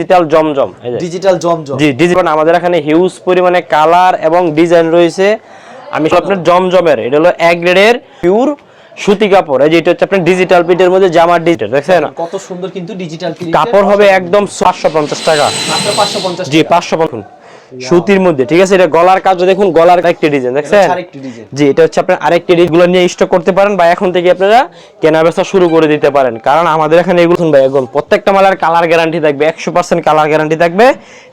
Digital জমজম, digital জমজম। জি digital. আমাদের এখানে huge পরিমাণে কালার এবং ডিজাইন রয়েছে। আমি আপনার জমজমের, এটা হলো এক গ্রেডের পিওর সুতি কাপড়। এই যে এটা হচ্ছে আপনার ডিজিটাল প্রিন্টের মধ্যে জামার ডিজিটাল, দেখছেন কত সুন্দর কিন্তু ডিজিটাল প্রিন্ট। কাপড় হবে একদম 550 টাকা, মাত্র 550 টাকা। জি 550 সুতির মধ্যে, ঠিক আছে। এটা গলার কাজ দেখুন, গলার একটা ডিজাইন দেখছেন, জি এটা হচ্ছে আপনার আরেকটি ডিজাইনগুলো নিয়ে স্টক করতে পারেন বা এখন থেকে আপনারা কেনা বেচা শুরু করে দিতে পারেন। কারণ আমাদের এখানে এগুলো ভাই একদম প্রত্যেকটা মালের কালার গ্যারান্টি থাকবে, 100% কালার গ্যারান্টি থাকবে।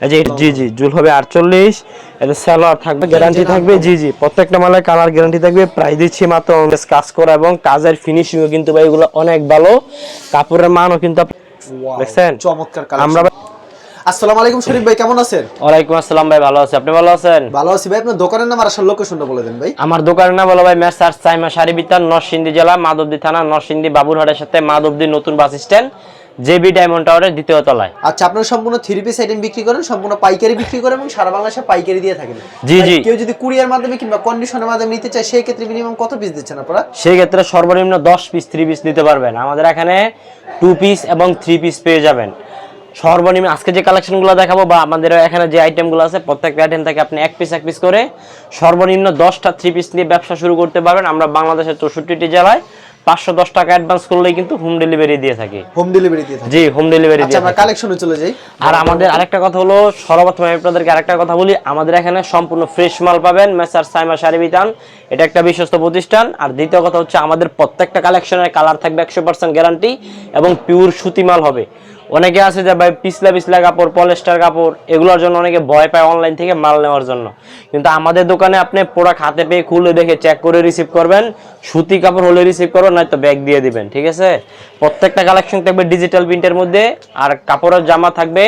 এই যে জি জি জুল হবে 48, এটা সালোয়ার থাকবে, গ্যারান্টি থাকবে, জি জি প্রত্যেকটা মালের কালার গ্যারান্টি থাকবে। প্রাইস দিচ্ছি মাত্র কাজ করা এবং কাজের ফিনিশিংও কিন্তু ভাই এগুলো অনেক ভালো, কাপড়ের মানও কিন্তু দেখছেন চমৎকার কালার। আমরা আসসালামু আলাইকুম শরীফ ভাই, কেমন আছেন? ওয়ালাইকুম আসসালাম ভাই, ভালো আছি, আপনি ভালো আছেন? ভালো আছি ভাই। আপনার দোকানের নাম আর আসল লোকেশনটা বলে দেন ভাই। আমার দোকানের নাম হলো ভাই মেসার্স সাইমা শাড়ি বিতান, নরসিংদী জেলা, মাধবদী থানা, নরসিংদী বাবুরহাটের সাথে মাধবদী নতুন বাস স্ট্যান্ড, জেবি ডায়মন্ড টাওয়ারের দ্বিতীয় তলায়। আচ্ছা, আপনারা সম্পূর্ণ 3 পিস আইটেম বিক্রি করেন, সম্পূর্ণ পাইকারি বিক্রি করেন এবং সারা বাংলাদেশে পাইকারি দিয়ে থাকেন? জি জি। কেউ যদি কুরিয়ার মাধ্যমে কিংবা কন্ডিশনের মাধ্যমে নিতে চায় সেই ক্ষেত্রে মিনিমাম কত পিস দিচ্ছেন আপনারা? সেই ক্ষেত্রে সর্বনিম্ন 10 পিস 3 পিস নিতে পারবেন। আমাদের এখানে 2 পিস এবং 3 পিস পেয়ে যাবেন। সর্বনিম্ন আজকে যে কালেকশনগুলো দেখাবো বা আমাদের এখানে যে আইটেমগুলো আছে প্রত্যেকটা আইটেম থেকে আপনি এক পিস করে সর্বনিম্ন 10টা 3 পিস নিয়ে ব্যবসা শুরু করতে পারবেন। আমরা বাংলাদেশের 64টি জেলায় 510 টাকা অ্যাডভান্স করলেই কিন্তু হোম ডেলিভারি দিয়ে থাকি। হোম ডেলিভারি দিয়ে থাকি? জি হোম ডেলিভারি দিয়ে। আচ্ছা, আমরা কালেকশনে চলে যাই। আর আমাদের আরেকটা কথা হলো, সর্বপ্রথম আমি আপনাদেরকে আরেকটা কথা বলি, আমাদের এখানে সম্পূর্ণ ফ্রেশ মাল পাবেন। মেসার্স সাইমা শাড়ি বিতান এটা একটা বিশ্বস্ত প্রতিষ্ঠান। আর দ্বিতীয় কথা হচ্ছে আমাদের প্রত্যেকটা কালেকশনের কালার থাকবে 100% গ্যারান্টি এবং পিওর সুতি মাল হবে। অনেকে আছে যে ভাই পিছলা কাপড়, পলিস্টার কাপড়, এগুলোর জন্য অনেকে ভয় পায় অনলাইন থেকে মাল নেওয়ার জন্য, কিন্তু আমাদের দোকানে আপনি প্রোডাক্ট হাতে পেয়ে খুলে দেখে চেক করে রিসিভ করবেন। সুতি কাপড় হলে রিসিভ করবেন, নয়তো ব্যাগ দিয়ে দিবেন, ঠিক আছে। প্রত্যেকটা কালেকশন থাকবে ডিজিটাল প্রিন্টের মধ্যে, আর কাপড়ের জামা থাকবে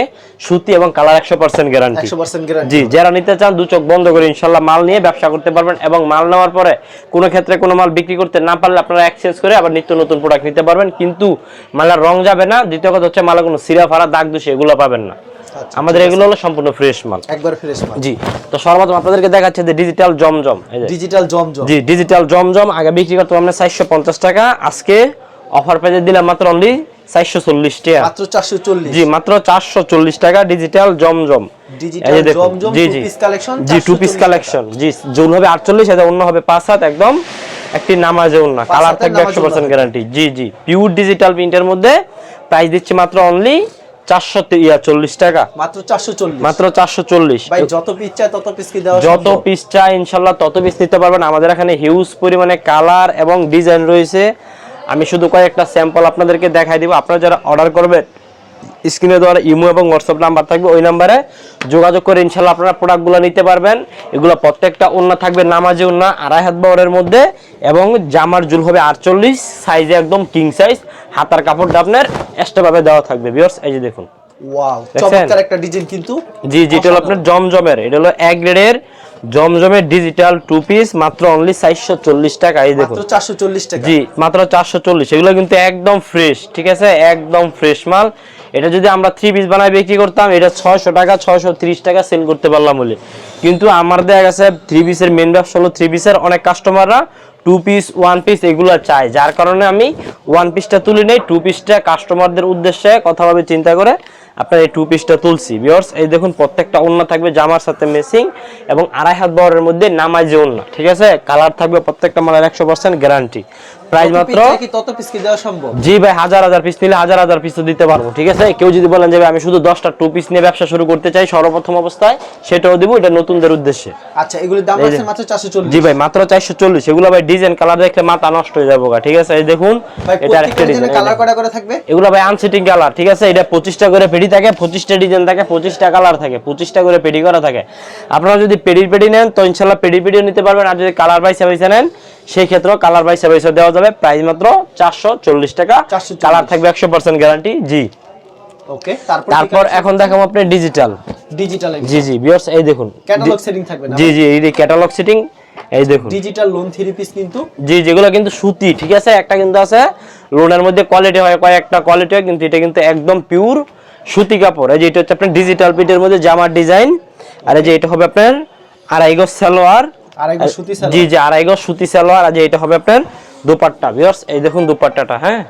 সুতি এবং কালার 100% গ্যারান্টি। 100% গ্যারান্টি। জি, যারা নিতে চান 2 চোখ বন্ধ করে ইনশাআল্লাহ মাল নিয়ে ব্যবসা করতে পারবেন এবং মাল নেওয়ার পরে কোনো ক্ষেত্রে কোনো মাল বিক্রি করতে না পারলে আপনারা এক্সচেঞ্জ করে আবার নিত্য নতুন প্রোডাক্ট নিতে পারবেন, কিন্তু মালের রং যাবে না। দ্বিতীয় কথা হচ্ছে মালে কোনো সিরা ফাড়া দাগ দোষ এগুলো পাবেন না। আমাদের এগুলো হলো সম্পূর্ণ ফ্রেশ মাল, একবার ফ্রেশ মাল। জি। তো সর্বপ্রথম আপনাদেরকে দেখাচ্ছে যে ডিজিটাল জমজম, এই যে ডিজিটাল জমজম। জি ডিজিটাল জমজম আগে বিক্রি করতে আমরা 450 টাকা, আজকে অফার প্রাইসে দিলাম মাত্র অনলি 440 টাকা। মাত্র 440? জি মাত্র 440 টাকা ডিজিটাল জমজম। ডিজিটাল জমজম 2 পিস কালেকশন। জি 2 পিস কালেকশন, জি জোন হবে 48, এটা অন্য হবে 5 হাত, একদম একটি নামাজে ওন্না, কালার থাকবে 100% গ্যারান্টি। জি জি পিওর ডিজিটাল প্রিন্টের মধ্যে প্রাইস দিচ্ছি মাত্র অনলি 440 টাকা। মাত্র 440? মাত্র 440। ভাই যত পিস চাই তত পিস কি দেওয়া সম্ভব? যত পিস চাই ইনশাআল্লাহ তত পিস নিতে পারবেন। আমাদের এখানে হিউজ পরিমাণে কালার এবং ডিজাইন রয়েছে। আমি শুধু কয়েকটা স্যাম্পল আপনাদেরকে দেখাই দিব। আপনারা যারা অর্ডার করবেন স্ক্রিনে দেওয়া ইমো এবং হোয়াটসঅ্যাপ নাম্বার থাকবে, ওই নাম্বারে যোগাযোগ করে ইনশাআল্লাহ আপনারা প্রোডাক্টগুলো নিতে পারবেন। এগুলো প্রত্যেকটা ওন্না থাকবে নামাজি ওন্না 2.5 হাত বহরের মধ্যে এবং জামার জুল হবে 48 সাইজে, একদম কিং সাইজ। হাতার কাপড়টা আপনার এক্সট্রা ভাবে দেওয়া থাকবে। ভিউয়ার্স এই যে দেখুন, ওয়াও চমৎকার একটা ডিজাইন কিন্তু। জি জি এটা হলো আপনার জমজমের, এটা হলো এক গ্রেডের জমজমের ডিজিটাল 2 পিস মাত্র অনলি 440 টাকা। এই দেখুন মাত্র 440 টাকা? জি মাত্র 440। এগুলো কিন্তু একদম ফ্রেশ, ঠিক আছে, একদম ফ্রেশ মাল। এটা যদি আমরা 3 পিস বানাই বিক্রি করতাম এটা 600 টাকা 630 টাকা সেল করতে পারলাম বলে, কিন্তু আমার দেখা গেছে 3 পিসের মেন ব্যবসা হলো 3 পিসের। অনেক কাস্টমাররা 2 পিস 1 পিস এগুলো চায়, যার কারণে আমি 1 পিসটা তুলি নেই, 2 পিসটা কাস্টমারদের উদ্দেশ্যে কথাভাবে চিন্তা করে আপনার এই 2 পিসটা তুলছি। ভিউয়ার্স এই দেখুন প্রত্যেকটা ওন্না থাকবে জামার সাথে ম্যাচিং এবং 2.5 হাত বহরের মধ্যে নামাজি ওন্না, ঠিক আছে। কালার থাকবে প্রত্যেকটা মালের 100% গ্যারান্টি। প্রাইস মাত্র তত পিস কি দেওয়া সম্ভব? জি ভাই, হাজার পিস নিলে হাজার পিস দিতে পারবো, ঠিক আছে। কেউ যদি বলেন যে আমি শুধু 10টা 2 পিস নিয়ে ব্যবসা শুরু করতে চাই সর্বপ্রথম অবস্থায়, সেটাও দেব, এটা নতুনদের উদ্দেশ্যে। আচ্ছা, এগুলোর দাম আছে মাত্র 440? জি ভাই মাত্র 440। এগুলো ভাই ডিজাইন কালার দেখলে মাথা নষ্ট হয়ে যাবে, ঠিক আছে। এই দেখুন এটা একটা ডিজাইন, কালার কয়টা করে থাকবে? এগুলো ভাই আনসিটিং কালার, ঠিক আছে। এটা 25টা করে পেডি থাকে, 25টা ডিজাইন থাকে, 25টা কালার থাকে, 25টা করে পেডি করা থাকে। আপনারা যদি পেডি নেন তো ইনশাআল্লাহ পেডিও নিতে পারবেন, আর যদি কালার বাইসা নেন সেই ক্ষেত্রে কালার বাইসা দেওয়া যাবে। প্রাইস মাত্র 440 টাকা, কালার থাকবে 100% গ্যারান্টি। জি ওকে। তারপর এখন দেখাবো আপনি ডিজিটাল। জি জি ভিউয়ার্স এই দেখুন ক্যাটালগ সেটিং থাকবে না? জি জি এই যে ক্যাটালগ সেটিং, এই দেখুন ডিজিটাল লোন 3 পিস কিন্তু। জি যেগুলো কিন্তু সুতি, ঠিক আছে। একটা কিন্তু আছে লোনের মধ্যে কোয়ালিটি হয়, কয়েকটা কোয়ালিটি হয়, কিন্তু এটা কিন্তু একদম পিওর সুতি কাপড়। এই যে এটা হচ্ছে আপনার ডিজিটাল প্রিন্টের মধ্যে জামার ডিজাইন, আর এই যে এটা হবে আপনার 2.5 গজ সালোয়ার, 2.5 গজ সুতি সালোয়ার। জি জি 2.5 গজ সুতি সালোয়ার, আর যে এটা হবে আপনার দোপাট্টা। ভিউয়ার্স এই দেখুন দোপাট্টাটা, হ্যাঁ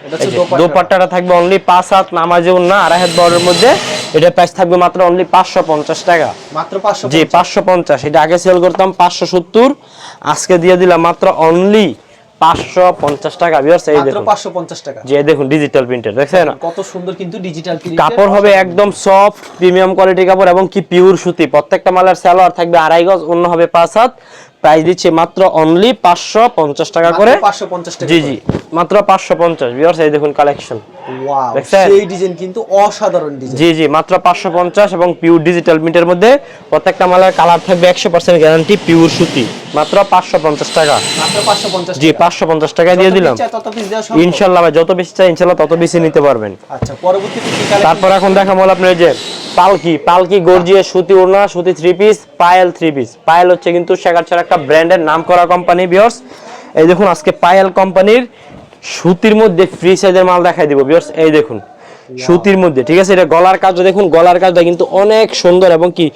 এটা হচ্ছে দোপাট্টা। দোপাট্টাটা থাকবে অনলি 5 হাত নামাজে ওন্না আড়াই হাত বড়ের মধ্যে। এটা প্রাইস থাকবে মাত্র অনলি 550 টাকা। মাত্র 550। জি 550। এটা আগে সেল করতাম 570, আজকে দিয়ে দিলাম মাত্র অনলি 550 টাকা। ভিউয়ার্স এই দেখুন মাত্র 550 টাকা। জি দেখুন ডিজিটাল প্রিন্টার দেখছেন কত সুন্দর কিন্তু ডিজিটাল প্রিন্টের কাপড় হবে একদম সফট প্রিমিয়াম কোয়ালিটি কাপড় এবং কি পিওর সুতি। প্রত্যেকটা মালের সালোয়ার থাকবে আড়াই গজ, অন্য হবে 5 হাত। প্রাইস দিচ্ছে মাত্র অনলি 550 টাকা করে। 550 টাকা। জি জি মাত্র 550। ভিউয়ার্স এই দেখুন কালেকশন, ওয়াও দেখছেন? সেই ডিজাইন কিন্তু অসাধারণ ডিজাইন। জি জি মাত্র 550 এবং পিওর ডিজিটাল প্রিন্টের মধ্যে প্রত্যেকটা মালের কালার থাকবে 100% গ্যারান্টি, পিওর সুতি। মাত্র 550 টাকা। মাত্র 550 জি 550 টাকা দিয়ে দিলাম। তত পিস দেওয়া সম্ভব ইনশাআল্লাহ ভাই যত বেশি চাই ইনশাআল্লাহ তত বেশি নিতে পারবেন। আচ্ছা পরবর্তীতে কি কালেকশন? তারপর এখন দেখাবো আপনার যে পালকি গর্জিয়াস সুতি ওড়না, সুতি 3 পিস, পায়েল 3 পিস। পায়েল হচ্ছে কিন্তু শেখারছড়া একটা ব্র্যান্ডের নামকরা কোম্পানি। ভিউয়ার্স এই দেখুন আজকে পায়েল কোম্পানির সুতির মধ্যে ফ্রি সাইজের মাল দেখাই দিব। ভিউয়ার্স এই দেখুন সুতির মধ্যে, ঠিক আছে? এটা গলার কাজটা দেখুন, গলার কাজটা কিন্তু অনেক সুন্দর এবং কি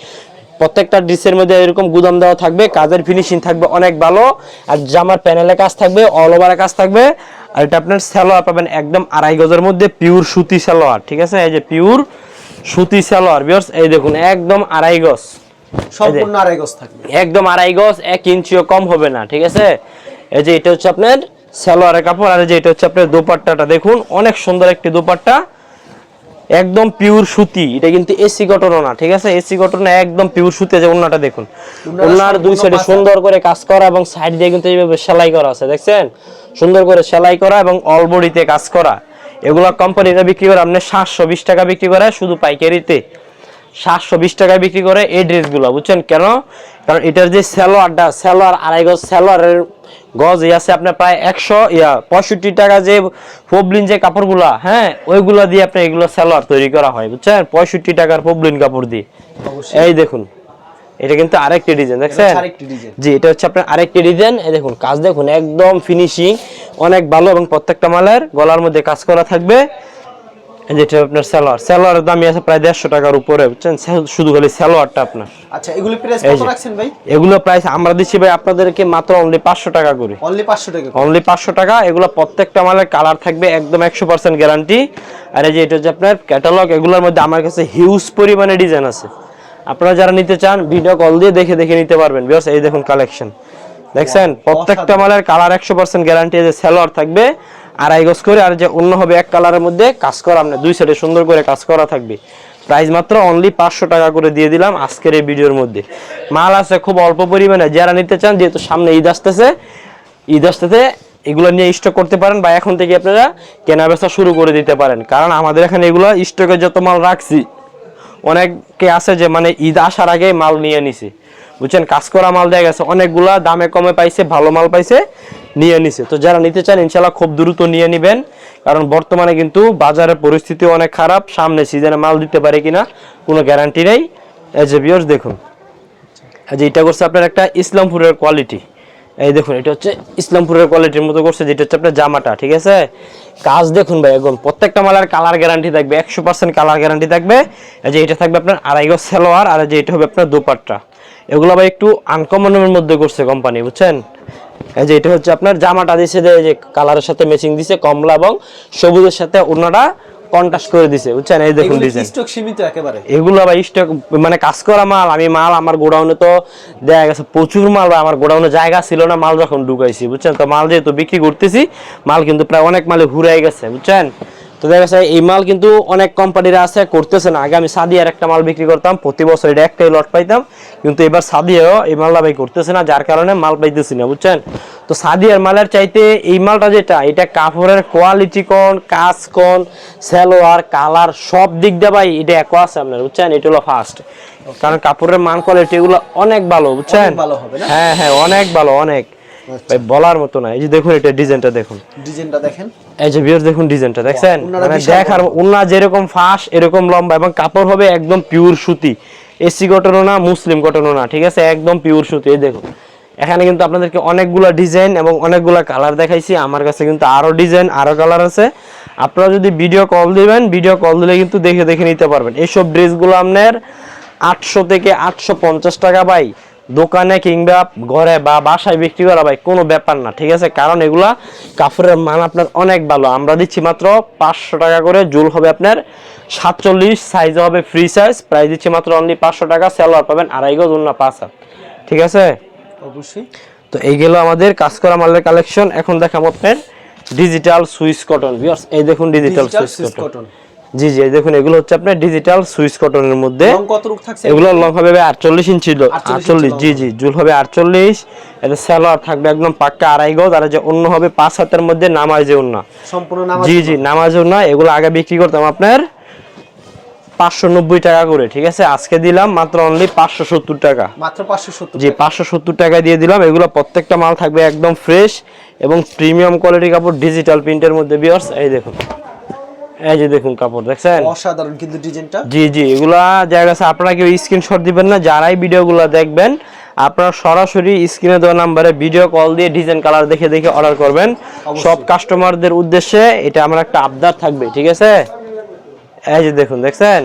প্রত্যেকটা ড্রেসের মধ্যে এরকম গুদাম দেওয়া থাকবে, কাজের ফিনিশিং থাকবে অনেক ভালো। আর জামার প্যানেলে কাজ থাকবে, অল ওভারে কাজ থাকবে। আর এটা আপনার সালোয়ার পাবেন একদম আড়াই গজের মধ্যে পিওর সুতি সালোয়ার, ঠিক আছে? এই যে পিওর সুতি সালোয়ার। ভিউয়ার্স এই দেখুন একদম আড়াই গজ, সম্পূর্ণ আড়াই গজ থাকবে, একদম আড়াই গজ, 1 ইঞ্চিও কম হবে না, ঠিক আছে? এই যে এটা হচ্ছে আপনার সালোয়ারের কাপড়। আর এই যে এটা হচ্ছে আপনার দোপাট্টাটা দেখুন, অনেক সুন্দর একটি দোপাট্টা, একদম পিওর সুতি। এটা কিন্তু এসি কটনও না, ঠিক আছে? এসি কটন না, একদম পিওর সুতি। যে ওন্নাটা দেখুন, ওন্নার দুই সাইডে সুন্দর করে কাজ করা এবং সাইড দিয়ে কিন্তু এইভাবে সেলাই করা আছে, দেখছেন? সুন্দর করে সেলাই করা এবং অল বডিতে কাজ করা। এগুলা কোম্পানিটা বিক্রি করে আপনি 720 টাকা বিক্রি করে, শুধু পাইকারিতে 720 টাকায় বিক্রি করে এই ড্রেসগুলো, বুঝছেন কেন? কারণ এটার যে সালোয়ারটা, সালোয়ার আড়াই গজ, সালোয়ারের গজ আছে আপনার প্রায় 165 টাকা। যে পবলিন যে কাপড়গুলা, হ্যাঁ ওইগুলা দিয়ে আপনি এগুলো সালোয়ার তৈরি করা হয়, বুঝছেন? 65 টাকার পবলিন কাপড় দিয়ে। এই দেখুন এটা কিন্তু আরেকটি ডিজাইন, দেখছেন? জি এটা হচ্ছে আপনার আরেকটি ডিজাইন। এই দেখুন কাজ দেখুন একদম ফিনিশিং অনেক ভালো এবং প্রত্যেকটা মালের গলার মধ্যে কাজ করা থাকবে। যেটা আপনার সালোয়ারের দামই আছে প্রায় 150 টাকার উপরে, বুঝছেন? শুধু খালি সালোয়ারটা আপনার। আচ্ছা এগুলো প্রাইস কত রাখছেন ভাই? এগুলো প্রাইস আমরা দিচ্ছি ভাই আপনাদেরকে মাত্র অনলি 500 টাকা করে। অনলি 500 টাকা, অনলি 500 টাকা। এগুলো প্রত্যেকটা মালের কালার থাকবে একদম 100% গ্যারান্টি। আর এই যে এটা হচ্ছে আপনার ক্যাটালগ। এগুলোর মধ্যে আমার কাছে হিউজ পরিমাণে ডিজাইন আছে। আপনারা যারা নিতে চান ভিডিও কল দিয়ে দেখে নিতে পারবেন। ভিউয়ার্স এই দেখুন কালেকশন, দেখছেন? প্রত্যেকটা মালের কালার 100% গ্যারান্টি। এই যে সালোয়ার থাকবে আড়াই গজ করে, আর যে অন্য হবে এক কালারের মধ্যে কাজ করা, আপনার দুই সাইডে সুন্দর করে কাজ করা থাকবে। প্রাইস মাত্র অনলি 500 টাকা করে দিয়ে দিলাম আজকের এই ভিডিওর মধ্যে। মাল আছে খুব অল্প পরিমাণে, যারা নিতে চান, যেহেতু সামনে ঈদ আসতেছে, এগুলো নিয়ে স্টক করতে পারেন বা এখন থেকে আপনারা কেনা বেচা শুরু করে দিতে পারেন। কারণ আমাদের এখানে এগুলো স্টকে যত মাল রাখছি, অনেকে আছে যে মানে ঈদ আসার আগে মাল নিয়ে নিছে, বুঝছেন? কাজ করা মাল দেয়া গেছে, অনেকগুলা দামে কমে পাইছে, ভালো মাল পাইছে, নিয়ে নিছে। তো যারা নিতে চান ইনশাআল্লাহ খুব দ্রুত নিয়ে নেবেন, কারণ বর্তমানে কিন্তু বাজারের পরিস্থিতি অনেক খারাপ। সামনে সিজনে মাল দিতে পারে কিনা কোনো গ্যারান্টি নেই। এই যে ভিউয়ার্স দেখুন, এই যে এটা করছে আপনার একটা ইসলামপুরের কোয়ালিটি। এই দেখুন এটা হচ্ছে ইসলামপুরের কোয়ালিটির মতো করছে, যেটা হচ্ছে আপনার জামাটা, ঠিক আছে? কাজ দেখুন ভাই একদম প্রত্যেকটা মালের কালার গ্যারান্টি থাকবে, 100% কালার গ্যারান্টি থাকবে। এই যে এটা থাকবে আপনার আড়াই গজ সালোয়ার, আর যে এটা হবে আপনার দোপাট্টা। এগুলো ভাই একটু আনকমনের মধ্যে করছে কোম্পানি, বুঝছেন? এই যে এটা হচ্ছে আপনার জামাটা দিছে যে কালারের সাথে ম্যাচিং দিছে, কমলা এবং সবুজের সাথে ওড়নাটা কন্ট্রাস্ট করে দিছে, বুঝছেন? এই দেখুন ডিজাইন, স্টক সীমিত একেবারে। এগুলো ভাই স্টক মানে কাজ করা মাল। মাল আমার গোডাউনে তো দেখা গেছে প্রচুর মাল, আমার গোডাউনে জায়গা ছিল না মাল যখন ঢুকাইছি, বুঝছেন? তো মাল যেহেতু বিক্রি করতেছি, মাল কিন্তু প্রায় অনেক মালে ঘুরাই গেছে, বুঝছেন? তো দেখা গেছে এই মাল কিন্তু অনেক কোম্পানিরা আছে করতেছে না। আগে আমি সাদিয়ার একটা মাল বিক্রি করতাম, প্রতি বছর এটা একটাই লট পাইতাম, কিন্তু এবার সাদিয়াও এই মালটা ভাই করতেছে না, যার কারণে মাল পাইতেছি না, বুঝছেন? তো সাদিয়ার মালের চাইতে এই মালটা যেটা, এটা কাপড়ের কোয়ালিটি কোন, কাজ কোন, সালোয়ার কালার সব দিক দিয়ে ভাই এটা এক আছে আপনার, বুঝছেন? এটা হলো ফার্স্ট, কারণ কাপড়ের মান কোয়ালিটি এগুলো অনেক ভালো, বুঝছেন? ভালো হবে না? হ্যাঁ হ্যাঁ অনেক ভালো, অনেক ভাই বলার মতো না। এই যে দেখুন এটা ডিজাইনটা দেখুন, ডিজাইনটা দেখেন। এই যে ভিউয়ার্স দেখুন ডিজাইনটা, দেখছেন? মানে দেখার ওন্না যেরকম ফাঁস এরকম লম্বা, এবং কাপড় হবে একদম পিওর সুতি, এসি কটনও না, মুসলিম কটনও না, ঠিক আছে? একদম পিওর সুতি। এই দেখুন এখানে কিন্তু আপনাদেরকে অনেকগুলা ডিজাইন এবং অনেকগুলা কালার দেখাইছি। আমার কাছে কিন্তু আরো ডিজাইন আরো কালার আছে। আপনারা যদি ভিডিও কল দিবেন, ভিডিও কল দিলে কিন্তু দেখে নিতে পারবেন। এইসব ড্রেসগুলো আপনার 800 থেকে 850 টাকা ভাই দোকানে কিংবা ঘরে বা বাসায় বিক্রি করা ভাই কোনো ব্যাপার না, ঠিক আছে? কারণ এগুলা কাপড়ের মান আপনার অনেক ভালো। আমরা দিচ্ছি মাত্র 500 টাকা করে, জুল হবে আপনার 47, সাইজ হবে ফ্রি সাইজ, প্রাইস দিচ্ছি মাত্র অনলি 500 টাকা। সালোয়ার পাবেন 2.5 গজ, ওন্না 5 হাত, ঠিক আছে? অবশ্যই। তো এইগুলো আমাদের কাজ করা মালের কালেকশন। এখন দেখাবো আপনার ডিজিটাল সুইস কটন ভিউয়ার্স, এই দেখুন ডিজিটাল সুইস কটন। জি জি, এই দেখুন এগুলো হচ্ছে আপনার ডিজিটাল সুইস কটনের মধ্যে। লং কত রূপ থাকছে? এগুলো লং হবে 48 ইঞ্চি, 48, জি জি, জুল হবে 48। এটা সালোয়ার থাকবে একদম পাক্কা 2.5 গজ, আর যে অন্য হবে 5 হাতের মধ্যে নামাজে ওন্না, সম্পূর্ণ নামাজ। জি জি, নামাজে ওন্না। এগুলো আগে বিক্রি করতাম আপনার 590 টাকা করে, ঠিক আছে? আজকে দিলাম মাত্র অনলি 570 টাকা, মাত্র 570। জি 570 টাকা দিয়ে দিলাম। এগুলো প্রত্যেকটা মাল থাকবে একদম ফ্রেশ এবং প্রিমিয়াম কোয়ালিটি কাপড়, ডিজিটাল প্রিন্টের মধ্যে ভিউয়ার্স। এই দেখুন, এই যে দেখুন কাপড় দেখছেন, অসাধারণ কিন্তু ডিজাইনটা। জি জি, এগুলা জায়গা আছে, আপনারা কেউ স্ক্রিনশট দিবেন না। যারাই ভিডিওগুলো দেখবেন আপনারা সরাসরি স্ক্রিনে দেওয়া নাম্বারে ভিডিও কল দিয়ে ডিজাইন কালার দেখে দেখে অর্ডার করবেন। সব কাস্টমারদের উদ্দেশ্যে এটা আমার একটা আবদার থাকবে, ঠিক আছে? এই যে দেখুন, দেখছেন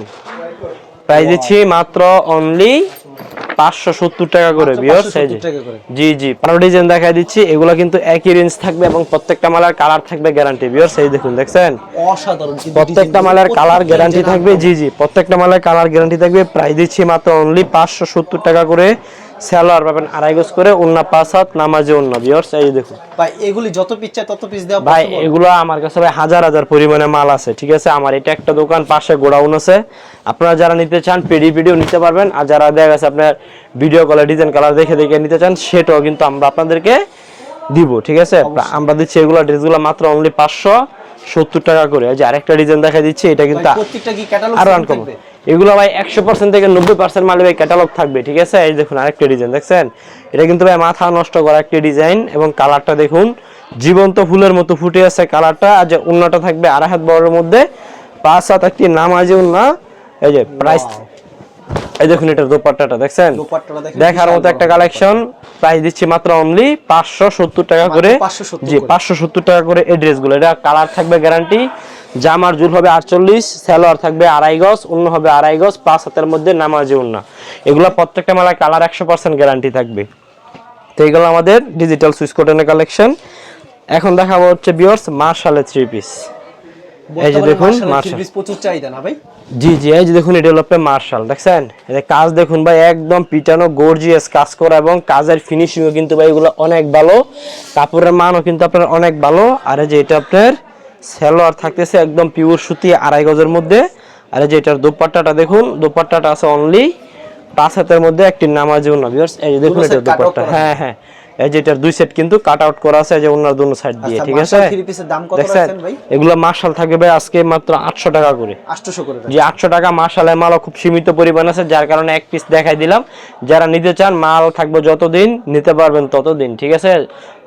প্রাইস দিচ্ছি মাত্র অনলি 570 টাকা করে ভিউয়ার্স। এই যে জি জি, পারো ডিজাইন দেখাই দিচ্ছি। এগুলো কিন্তু একই রেঞ্জ থাকবে এবং প্রত্যেকটা মালের কালার থাকবে গ্যারান্টি ভিউয়ার্স। এই দেখুন, দেখছেন অসাধারণ কিন্তু প্রত্যেকটা মালের কালার গ্যারান্টি থাকবে, জি জি, প্রত্যেকটা মালের কালার গ্যারান্টি থাকবে। প্রাইস দিচ্ছি মাত্র অনলি 570 টাকা করে। সালোয়ার পাবেন 2.5 গজ করে, ওন্না 5 হাত, নামাজে ওন্না ভিউয়ার্স। এই দেখুন ভাই, এগুলি যত পিস চাই তত পিস দেওয়া ভাই, পসিবল? এগুলো আমার কাছে ভাই হাজার হাজার পরিমাণে মাল আছে, ঠিক আছে? আমার এটা একটা দোকান, পাশে গোডাউন আছে। আপনারা যারা নিতে চান ভিডিও নিতে পারবেন, আর যারা দেখা গেছে আপনার ভিডিও কলে ডিজাইন কালার দেখে দেখে নিতে চান, সেটাও কিন্তু আমরা আপনাদেরকে দিব, ঠিক আছে? আমরা দিচ্ছি এগুলো ড্রেসগুলো মাত্র অনলি 570 টাকা করে। এই যে আরেকটা ডিজাইন দেখা দিচ্ছি, এটা কিন্তু প্রত্যেকটা কি ক্যাটালগ আরো আনকমন। এগুলো ভাই 100% থেকে 90% মাল ভাই ক্যাটালগ থাকবে, ঠিক আছে? এই দেখুন আরেকটা ডিজাইন দেখছেন, এটা কিন্তু ভাই মাথা নষ্ট করা একটা ডিজাইন, এবং কালারটা দেখুন জীবন্ত ফুলের মতো ফুটে আছে কালারটা। আর যে ওন্নাটা থাকবে 2.5 হাত বড়ের মধ্যে, 5 হাত একটি নামাজে ওন্না। এই যে প্রাইস, এই দেখুন এটার দোপাট্টাটা দেখছেন, দেখার মতো একটা কালেকশন। প্রাইস দিচ্ছি মাত্র অনলি 570 টাকা করে, জি 570 টাকা করে। এই ড্রেসগুলো এটা কালার থাকবে গ্যারান্টি। জামার জুল হবে 48, সালোয়ার থাকবে 2.5 গজ, অন্য হবে 2.5 গজ, 5 হাতের মধ্যে নামাজে ওন্না। এগুলো প্রত্যেকটা মালার কালার 100% গ্যারান্টি থাকবে। তো এগুলো আমাদের ডিজিটাল সুইস কটনের কালেকশন। এখন দেখাবো হচ্ছে ভিউয়ার্স মার্শালের 3 পিস। এই যে দেখুন মার্শাল, প্রচুর চাহিদা না ভাই? জি জি, এই যে দেখুন এটা হলো আপনার মার্শাল, দেখছেন? এটা কাজ দেখুন ভাই, একদম পিটানো গর্জিয়াস কাজ করা, এবং কাজের ফিনিশিংও কিন্তু ভাই এগুলো অনেক ভালো, কাপড়ের মানও কিন্তু আপনার অনেক ভালো। আর এই যে এটা আপনার সালোয়ার থাকতেছে একদম পিওর সুতি 2.5 গজের মধ্যে। আর এই যে এটার দোপাট্টাটা দেখুন, দোপাট্টাটা আছে অনলি 5 হাতের মধ্যে, একটি নামাজেও না ভিউয়ার্স। এই যে দেখুন এটা দোপাট্টা, হ্যাঁ হ্যাঁ, এই যে এটার দুই সেট কিন্তু কাট আউট করা আছে, এই যে ওনার দুনো সাইড দিয়ে, ঠিক আছে? দেখছেন এগুলো মার্শাল থাকবে ভাই আজকে মাত্র 800 টাকা করে, 800 করে, জি 800 টাকা। মার্শালের মালও খুব সীমিত পরিমাণ আছে, যার কারণে এক পিস দেখাই দিলাম। যারা নিতে চান মাল থাকবে যতদিন নিতে পারবেন ততদিন, ঠিক আছে?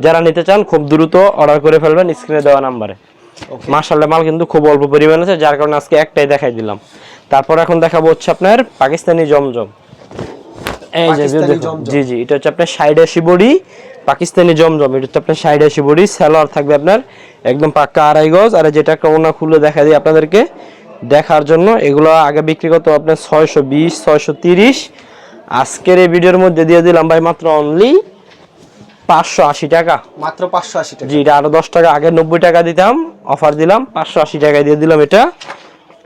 যারা নিতে চান খুব দ্রুত অর্ডার করে ফেলবেন স্ক্রিনে দেওয়া নাম্বারে। মার্শালের মাল কিন্তু খুব অল্প পরিমাণ আছে, যার কারণে আজকে একটাই দেখাই দিলাম। তারপর এখন দেখাবো হচ্ছে আপনার পাকিস্তানি জমজম। এই যে জি জি, এটা হচ্ছে আপনার 60-80 বডি পাকিস্তানি জমজম। এটা হচ্ছে আপনার 60-80 বডি, সালোয়ার থাকবে আপনার একদম পাক্কা 2.5 গজ। আর যেটা একটা ওনা খুলে দেখা দিই আপনাদেরকে দেখার জন্য। এগুলো আগে বিক্রি করতে আপনার 620, 630, আজকের এই ভিডিওর মধ্যে দিয়ে দিলাম ভাই মাত্র অনলি 580 টাকা, মাত্র 580 টাকা। জি, এটা আরো 10 টাকা আগে 90 টাকা দিতাম, অফার দিলাম 580 টাকায় দিয়ে দিলাম এটা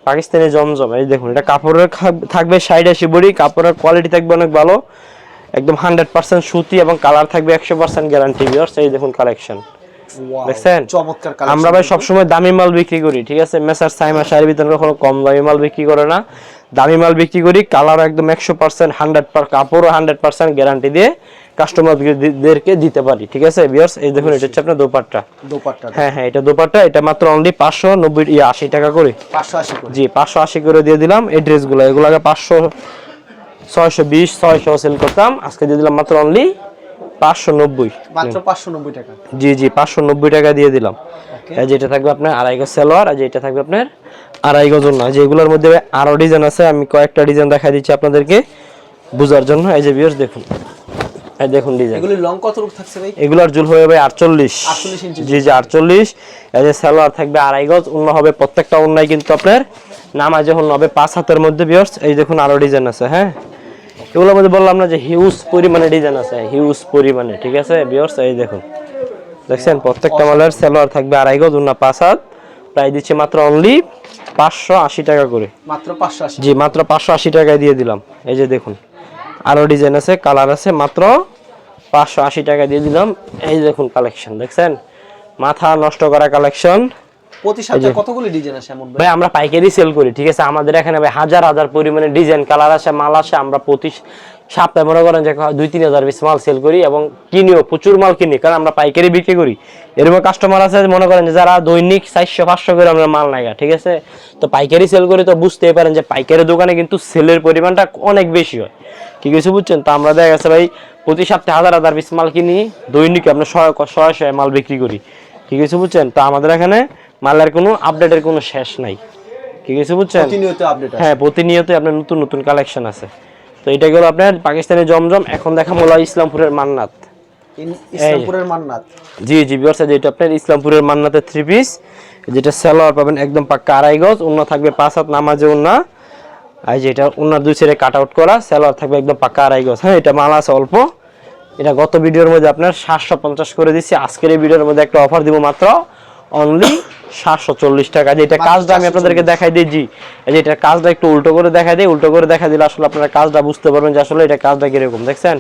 পাকিস্তানি জমজম। এই দেখুন এটা কাপড়ের থাকবে 60-80 বডি, কাপড়ের কোয়ালিটি থাকবে অনেক ভালো, একদম 100% সুতি, এবং কালার থাকবে 100% গ্যারান্টি ভিউয়ার্স। এই দেখুন কালেকশন দেখছেন, চমৎকার কালেকশন। আমরা ভাই সবসময় দামি মাল বিক্রি করি, ঠিক আছে? মেসার সাইমা শাড়ির ভিতরে কখনো কম দামি মাল বিক্রি করে না, দামি মাল বিক্রি করি। কালার একদম 100%, 100%, কাপড়ও 100% গ্যারান্টি দিয়ে কাস্টমারদেরকে দিতে পারি, ঠিক আছে ভিউয়ার্স? এই দেখুন এটা হচ্ছে আপনার দোপাট্টা, হ্যাঁ হ্যাঁ, এটা দোপাট্টা। এটা মাত্র অনলি 580 টাকা করে, 580 করে, জি 580 করে দিয়ে দিলাম। এই ড্রেসগুলো এগুলো আগে 500, 620, 600 সেল করতাম, আজকে দিয়ে দিলাম মাত্র অনলি 590, মাত্র 590 টাকা, জি জি 590 টাকা দিয়ে দিলাম। এই যেটা থাকবে আপনার 2.5 গজ সালোয়ার, আর যেটা থাকবে আপনার 2.5 গজ না। যেগুলোর মধ্যে আরো ডিজাইন আছে, আমি কয়েকটা ডিজাইন দেখাই দিচ্ছি আপনাদেরকে বোঝার জন্য। এই যে ভিউয়ার্স দেখুন, এই দেখুন ডিজাইন। এগুলি লং কত রূপ থাকছে ভাই? এগুলোর জুল হবে ভাই 48 ইঞ্চি, জি জি 48। এই যে সালোয়ার থাকবে 2.5 গজ, অন্য হবে প্রত্যেকটা অন্যায় কিন্তু আপনার নামাজে হল হবে 5 হাতের মধ্যে ভিউয়ার্স। এই দেখুন আরো ডিজাইন আছে, হ্যাঁ এগুলোর মধ্যে বললাম না যে হিউজ পরিমাণে ডিজাইন আছে, হিউজ পরিমাণে, ঠিক আছে ভিউয়ার্স। এই দেখুন, দেখছেন প্রত্যেকটা মালের সালোয়ার থাকবে 2.5 গজ, ওন্না 5 হাত, প্রায় দিচ্ছে মাত্র অনলি 580 টাকা করে। মাত্র 580? জি, মাত্র 580 টাকায় দিয়ে দিলাম। এই যে দেখুন, আরো ডিজাইন আছে, কালার আছে, মাত্র 580 টাকা দিয়ে দিলাম। এই দেখুন কালেকশন, দেখছেন মাথা নষ্ট করা কালেকশন। প্রতি সপ্তাহে কতগুলো ডিজাইন আসে এমন ভাই আমরা পাইকারি সেল করি, ঠিক আছে, আমাদের এখানে ভাই হাজার হাজার পরিমাণে ডিজাইন কালার আসে, মাল আসে। আমরা প্রতি সপ্তাহে মনে করেন যে 2-3 হাজার পিস মাল সেল করি এবং কিনিও, প্রচুর মাল কিনি, কারণ আমরা পাইকারি বিক্রি করি। এরকম কাস্টমার আছে মনে করেন যে যারা দৈনিক 400-500 করে আমরা মাল নেয়, ঠিক আছে। তো পাইকারি সেল করি, তো বুঝতেই পারেন যে পাইকারি দোকানে কিন্তু সেলের পরিমাণটা অনেক বেশি হয়, কি কিছু বুঝছেন। তো আমরা দেখা গেছে ভাই প্রতি সপ্তাহে হাজার হাজার পিস মাল কিনি, দৈনিক আমরা 100 মাল বিক্রি করি, কি কিছু বুঝছেন। তো আমাদের এখানে মালের কোনো আপডেটের কোনো শেষ নাই, কি কিছু বুঝছেন। প্রতিনিয়ত আপডেট আছে? হ্যাঁ, প্রতিনিয়ত আপনার নতুন নতুন কালেকশন আছে। তো এটা গেল আপনার পাকিস্তানি জমজম। এখন দেখাবো ইসলামপুরের মান্নাত। ইসলামপুরের মান্নাত? জি জি ভিউয়ার্স, যেটা আপনার ইসলামপুরের মান্নাতের 3 পিস, যেটা সালোয়ার পাবেন একদম পাক্কা 2.5 গজ, ওন্না থাকবে 5 হাত নামাজে ওন্না। আর যেটা ওন্নার 2 সাইডে কাট আউট করা, সালোয়ার থাকবে একদম পাক্কা 2.5 গজ। হ্যাঁ, এটা মাল আছে অল্প। এটা গত ভিডিওর মধ্যে আপনার 750 করে দিচ্ছি, আজকের এই ভিডিওর মধ্যে একটা অফার দিব মাত্র অনলি 740 টাকা। যেটা কাজটা আমি আপনাদেরকে দেখাই দিই, জি এই যে এটার কাজটা একটু উল্টো করে দেখাই দিই, উল্টো করে দেখা দিলে আসলে আপনারা কাজটা বুঝতে পারবেন যে আসলে এটা কাজটা কিরকম। দেখছেন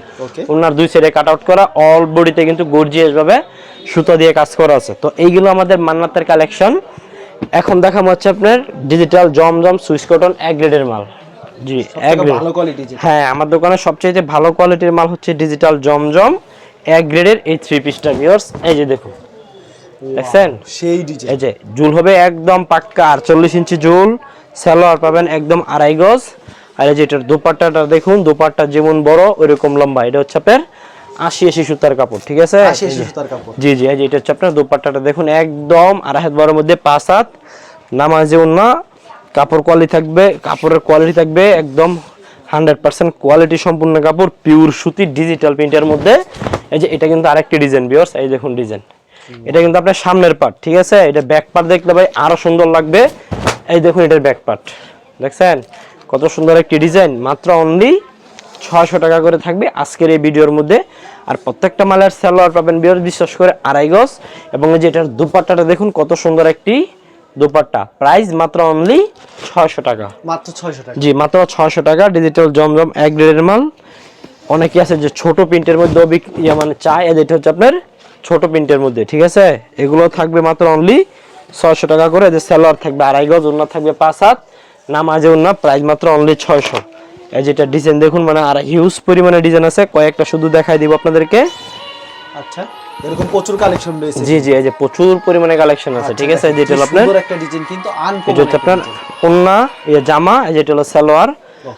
ওনার 2 সাইডে কাট আউট করা, অল বডিতে কিন্তু গর্জিয়াস ভাবে সুতা দিয়ে কাজ করা আছে। তো এইগুলো আমাদের মান্নাতের কালেকশন। এখন দেখাবো হচ্ছে আপনার ডিজিটাল জমজম সুইস কটন এক গ্রেডের মাল। জি, এক গ্রেড, ভালো কোয়ালিটি। হ্যাঁ, আমার দোকানে সবচেয়ে ভালো কোয়ালিটির মাল হচ্ছে ডিজিটাল জমজম এক গ্রেডের এই 3 পিসটা ভিউয়ার্স। এই যে দেখুন, দেখছেন সেই ডিজাইন, এই যে জুল হবে একদম পাক্কা 48 ইঞ্চি জুল, সালোয়ার পাবেন একদম 2.5 গজ। আর এই যে এটার দোপাট্টাটা দেখুন, দোপাট্টা যেমন বড় ওইরকম লম্বা। এটা হচ্ছে আপনার 80 সুতার কাপড়, ঠিক আছে, 80 সুতার কাপড়। জি জি, এই যে এটা হচ্ছে আপনার দোপাট্টাটা দেখুন, একদম 2.5 হাত বড়ের মধ্যে 5 হাত নামাজে ওন্না। কাপড় কোয়ালিটি থাকবে, কাপড়ের কোয়ালিটি থাকবে একদম 100% কোয়ালিটি সম্পূর্ণ কাপড়, পিওর সুতি ডিজিটাল প্রিন্টের মধ্যে। এই যে এটা কিন্তু আরেকটি ডিজাইন ভিউয়ার্স, এই দেখুন ডিজাইন, এটা কিন্তু আপনার সামনের পার্ট, ঠিক আছে। এটা ব্যাক পার্ট দেখলে ভাই আরো সুন্দর লাগবে। এই দেখুন এটার ব্যাক পার্ট, দেখছেন কত সুন্দর একটি ডিজাইন। মাত্র অনলি 600 টাকা করে থাকবে আজকের এই ভিডিওর মধ্যে। আর প্রত্যেকটা মালের সালোয়ার পাবেন ভিউয়ার্স বিশেষ করে 2.5 গজ। এবং এই যে এটার দুপাট্টাটা দেখুন কত সুন্দর একটি দুপাট্টা, প্রাইস মাত্র অনলি 600 টাকা। মাত্র 600 টাকা? জি, মাত্র 600 টাকা। ডিজিটাল জমজম এক গ্রেডের মাল। অনেকে আছে যে ছোট প্রিন্টের মধ্যে মানে চায়, এটা হচ্ছে আপনার ছোট প্রিন্টের মধ্যে, ঠিক আছে। এগুলো থাকবে মাত্র অনলি 600 টাকা করে। যে সালোয়ার থাকবে 2.5 গজ, ওন্না থাকবে 5 হাত নামাজে ওন্না, প্রাইস মাত্র অনলি 600। এই যেটা ডিজাইন দেখুন, মানে আর হিউজ পরিমাণে ডিজাইন আছে, কয়েকটা শুধু দেখাই দিব আপনাদেরকে। আচ্ছা, এরকম প্রচুর কালেকশন রয়েছে? জি জি, এই যে প্রচুর পরিমাণে কালেকশন আছে, ঠিক আছে। যেটা হলো আপনার সুন্দর একটা ডিজাইন, কিন্তু আনকমন। এটা হচ্ছে আপনার ওন্না, এই জামা, এই যেটা হলো সালোয়ার।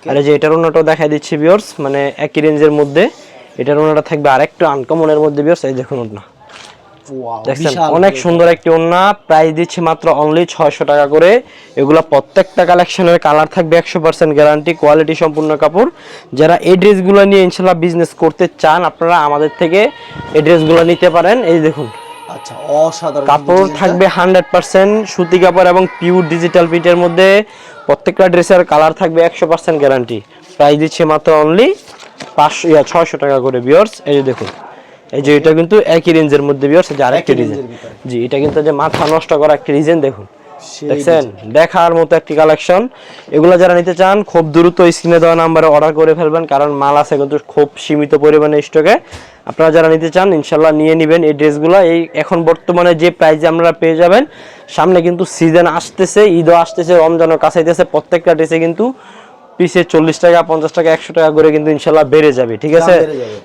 আর এই যে এটার ওন্নাটাও দেখাই দিচ্ছি ভিউয়ার্স, মানে একই রেঞ্জের মধ্যে। এটার ওন্নাটা থাকবে আরেকটু আনকমনের মধ্যে ভিউয়ার্স। এই দেখুন ওন্না, দেখছেন অনেক সুন্দর একটি ওন্না, প্রাইস দিচ্ছি মাত্র অনলি 600 টাকা করে। এগুলা প্রত্যেকটা কালেকশনের কালার থাকবে 100% গ্যারান্টি, কোয়ালিটি সম্পূর্ণ কাপড়। যারা এই ড্রেসগুলো নিয়ে ইনশাআল্লাহ বিজনেস করতে চান, আপনারা আমাদের থেকে এই ড্রেসগুলো নিতে পারেন। এই দেখুন, আচ্ছা, অসাধারণ কাপড় থাকবে 100% সুতি কাপড় এবং পিওর ডিজিটাল প্রিন্টের মধ্যে। প্রত্যেকটা ড্রেসের কালার থাকবে 100% গ্যারান্টি। প্রাইস দিচ্ছে মাত্র অনলি 600 টাকা করে ভিউয়ার্স। এই যে দেখুন, এই যে এটা কিন্তু একই রেঞ্জের মধ্যে ভিউয়ার্স, যে আরেকটি ডিজাইন। জি, এটা কিন্তু যে মাথা নষ্ট করা একটা ডিজাইন দেখুন, দেখছেন দেখার মতো একটি কালেকশন। এগুলো যারা নিতে চান খুব দ্রুত স্ক্রিনে দেওয়া নাম্বারে অর্ডার করে ফেলবেন, কারণ মাল আছে কিন্তু খুব সীমিত পরিমাণে স্টকে। আপনারা যারা নিতে চান ইনশাআল্লাহ নিয়ে নেবেন এই ড্রেসগুলো। এই এখন বর্তমানে যে প্রাইসে আপনারা পেয়ে যাবেন, সামনে কিন্তু সিজন আসতেছে, ঈদও আসতেছে, রমজানও কাছাইতেছে, প্রত্যেকটা ড্রেসে কিন্তু পিসে 40 টাকা 50 টাকা 100 টাকা করে কিন্তু ইনশাআল্লাহ বেড়ে যাবে, ঠিক আছে।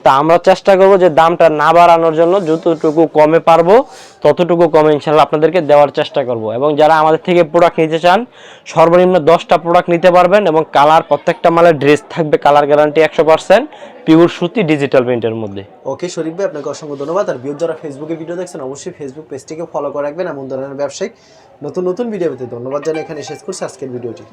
তা আমরা চেষ্টা করব যে দামটা না বাড়ানোর জন্য, যতটুকু কমে পারবো ততটুকু কমে ইনশাআল্লাহ আপনাদেরকে দেওয়ার চেষ্টা করব। এবং যারা আমাদের থেকে প্রোডাক্ট নিতে চান সর্বনিম্ন 10টা প্রোডাক্ট নিতে পারবেন। এবং কালার, প্রত্যেকটা মালের ড্রেস থাকবে কালার গ্যারান্টি 100% পিওর সুতি ডিজিটাল প্রিন্টের মধ্যে। ওকে শরীফ ভাই, আপনাকে অসংখ্য ধন্যবাদ। আর ভিউয়ার যারা ফেসবুকে ভিডিও দেখছেন অবশ্যই ফেসবুক পেজটিকে ফলো করে রাখবেন এমন ধরনের ব্যবসায়িক নতুন নতুন ভিডিও পেতে। ধন্যবাদ জানাই এখানে শেষ করছি আজকের ভিডিওটি।